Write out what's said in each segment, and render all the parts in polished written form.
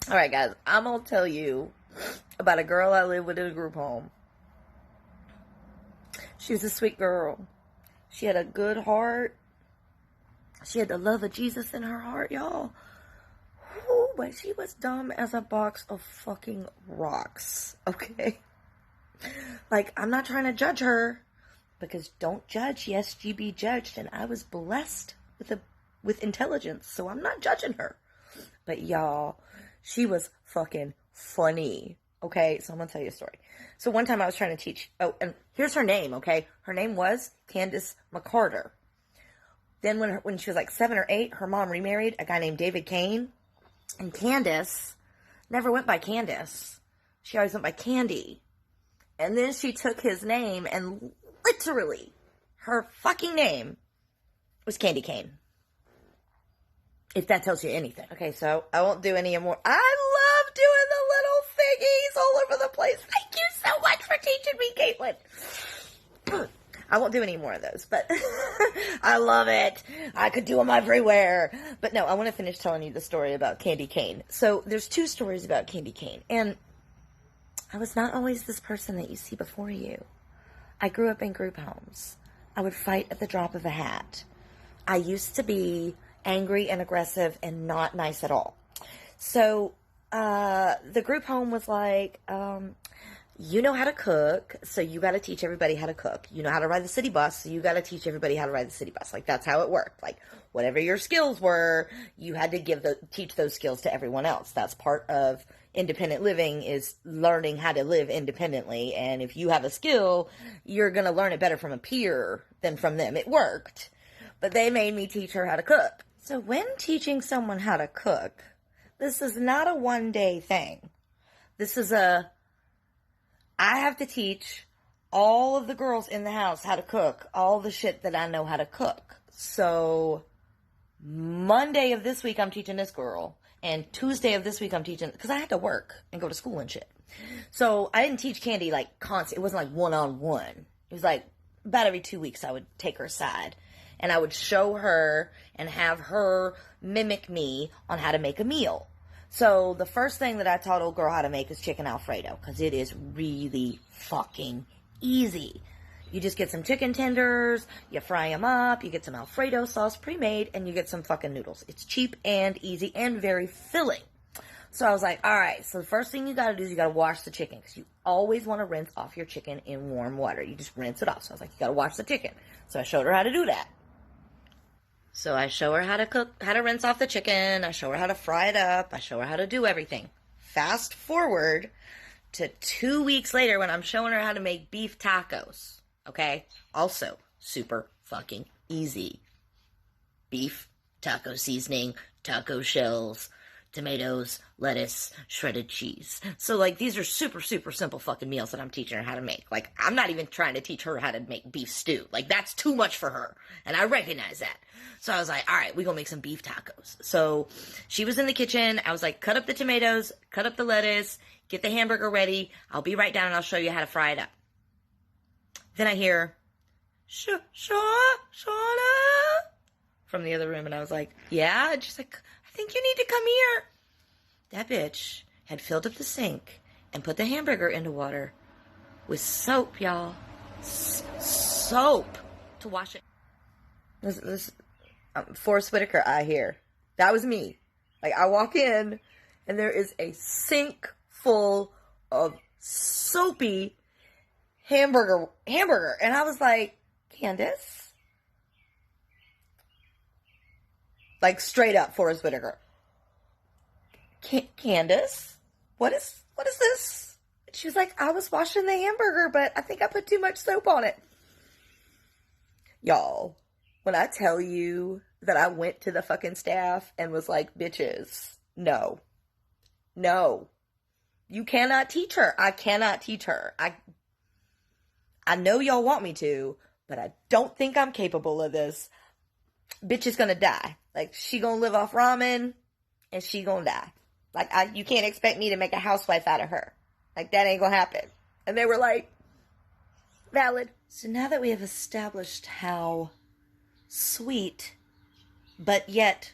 All right, guys, I'm going to tell you about a girl I lived with in a group home. She was a sweet girl. She had a good heart. She had the love of Jesus in her heart, y'all. Ooh, but she was dumb as a box of fucking rocks, okay? Like, I'm not trying to judge her, because don't judge, yes, ye be judged, and I was blessed with intelligence, so I'm not judging her. But y'all, she was fucking funny, okay? So I'm gonna tell you a story. So one time I was trying to teach, oh, and here's her name, okay? Her name was Candace McCarter. Then when she was like 7 or 8, her mom remarried a guy named David Kaine, and Candace never went by Candace. She always went by Candy. And then she took his name, and literally, her fucking name was Candy Cane. If that tells you anything. Okay, so I won't do any more. I love doing the little figgies all over the place. Thank you so much for teaching me, Caitlin. I won't do any more of those, but I love it. I could do them everywhere. But no, I want to finish telling you the story about Candy Cane. So there's 2 stories about Candy Cane, and I was not always this person that you see before you. I grew up in group homes. I would fight at the drop of a hat. I used to be angry and aggressive and not nice at all. So the group home was like, you know how to cook, so you got to teach everybody how to cook. You know how to ride the city bus, so you got to teach everybody how to ride the city bus. Like, that's how it worked. Like, whatever your skills were, you had to teach those skills to everyone else. That's part of independent living, is learning how to live independently. And if you have a skill, you're going to learn it better from a peer than from them. It worked. But they made me teach her how to cook. So when teaching someone how to cook, this is not a one-day thing. This is I have to teach all of the girls in the house how to cook, all the shit that I know how to cook. So Monday of this week, I'm teaching this girl. And Tuesday of this week, I'm teaching, because I had to work and go to school and shit. So I didn't teach Candy like constant. It wasn't like one-on-one. It was like about every 2 weeks I would take her aside. And I would show her and have her mimic me on how to make a meal. So the first thing that I taught old girl how to make is chicken Alfredo, because it is really fucking easy. You just get some chicken tenders, you fry them up, you get some Alfredo sauce pre-made, and you get some fucking noodles. It's cheap and easy and very filling. So I was like, all right, so the first thing you got to do is you got to wash the chicken, because you always want to rinse off your chicken in warm water. You just rinse it off. So I was like, you got to wash the chicken. So I showed her how to do that. So I show her how to cook, how to rinse off the chicken. I show her how to fry it up. I show her how to do everything. Fast forward to 2 weeks later when I'm showing her how to make beef tacos. Okay? Also, super fucking easy. Beef, taco seasoning, taco shells, tomatoes, lettuce, shredded cheese. So, like, these are super, super simple fucking meals that I'm teaching her how to make. Like, I'm not even trying to teach her how to make beef stew. Like, that's too much for her. And I recognize that. So I was like, all right, we're going to make some beef tacos. So she was in the kitchen. I was like, cut up the tomatoes, cut up the lettuce, get the hamburger ready. I'll be right down and I'll show you how to fry it up. Then I hear, Shauna, from the other room. And I was like, yeah? And she's like, I think you need to come here. That bitch had filled up the sink and put the hamburger into water with soap, y'all. Soap to wash it. This Forrest Whitaker, I hear. That was me. Like, I walk in and there is a sink full of soapy hamburger. And I was like, Candace? Like, straight up, Forrest Whitaker. Candace? What is this? She was like, I was washing the hamburger, but I think I put too much soap on it. Y'all, when I tell you that I went to the fucking staff and was like, bitches, no. You cannot teach her. I cannot teach her. I know y'all want me to, but I don't think I'm capable of this. Bitch is gonna die. Like, she gonna live off ramen, and she gonna die. Like, you can't expect me to make a housewife out of her. Like, that ain't gonna happen. And they were like, valid. So now that we have established how sweet, but yet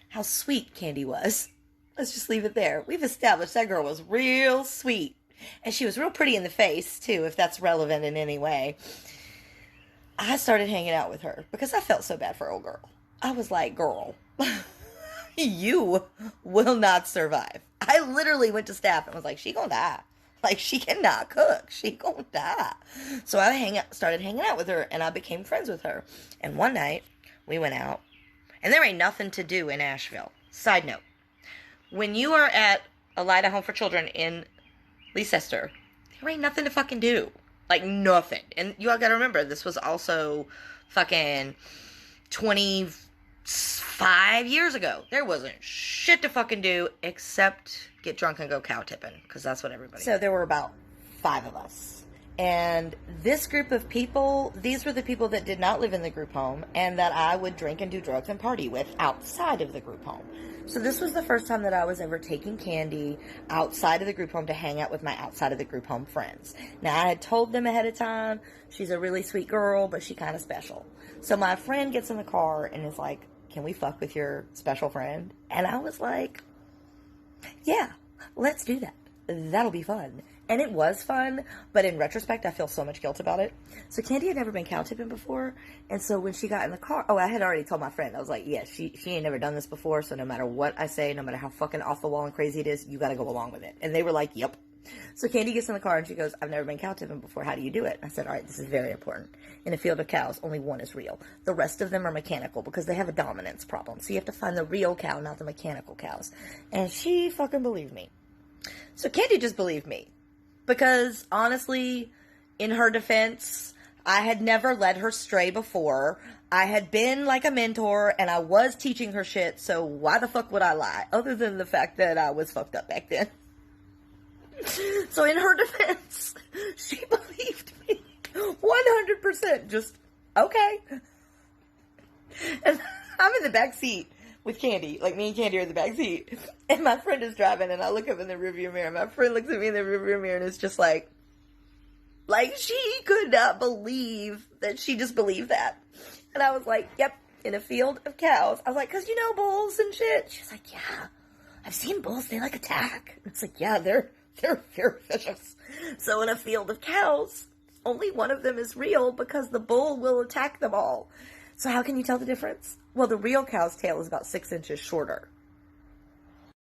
how sweet Candy was. Let's just leave it there. We've established that girl was real sweet. And she was real pretty in the face, too, if that's relevant in any way. I started hanging out with her because I felt so bad for old girl. I was like, girl, you will not survive. I literally went to staff and was like, she gonna die. Like, she cannot cook. She gonna die. So I started hanging out with her, and I became friends with her. And one night, we went out, and there ain't nothing to do in Asheville. Side note, when you are at a Lida Home for Children in Leicester, there ain't nothing to fucking do. Like, nothing. And you all gotta remember, this was also fucking 25 years ago. There wasn't shit to fucking do except get drunk and go cow tipping, because that's what everybody did. So there were about 5 of us. And this group of people, these were the people that did not live in the group home and that I would drink and do drugs and party with outside of the group home. So this was the first time that I was ever taking Candy outside of the group home to hang out with my outside of the group home friends. Now, I had told them ahead of time, she's a really sweet girl, but she kind of special. So my friend gets in the car and is like, can we fuck with your special friend? And I was like, yeah, let's do that. That'll be fun. And it was fun, but in retrospect, I feel so much guilt about it. So Candy had never been cow tipping before, and so when she got in the car, I had already told my friend, I was like, yeah, she ain't never done this before, so no matter what I say, no matter how fucking off the wall and crazy it is, you gotta go along with it. And they were like, yep. So Candy gets in the car and she goes, I've never been cow tipping before, how do you do it? I said, all right, this is very important. In a field of cows, only one is real. The rest of them are mechanical because they have a dominance problem. So you have to find the real cow, not the mechanical cows. And she fucking believed me. So Candy just believed me. Because, honestly, in her defense, I had never led her stray before. I had been like a mentor, and I was teaching her shit, so why the fuck would I lie? Other than the fact that I was fucked up back then. So in her defense, she believed me 100%. Just, okay. And I'm in the back seat with Candy. Like, me and Candy are in the back seat. And my friend is driving, and I look up in the rearview mirror. My friend looks at me in the rearview mirror, and it's just like she could not believe that she just believed that. And I was like, yep, in a field of cows. I was like, 'cause you know bulls and shit. She's like, yeah, I've seen bulls. They like attack. It's like, yeah, they're very vicious. So in a field of cows, only one of them is real because the bull will attack them all. So how can you tell the difference? Well, the real cow's tail is about 6 inches shorter.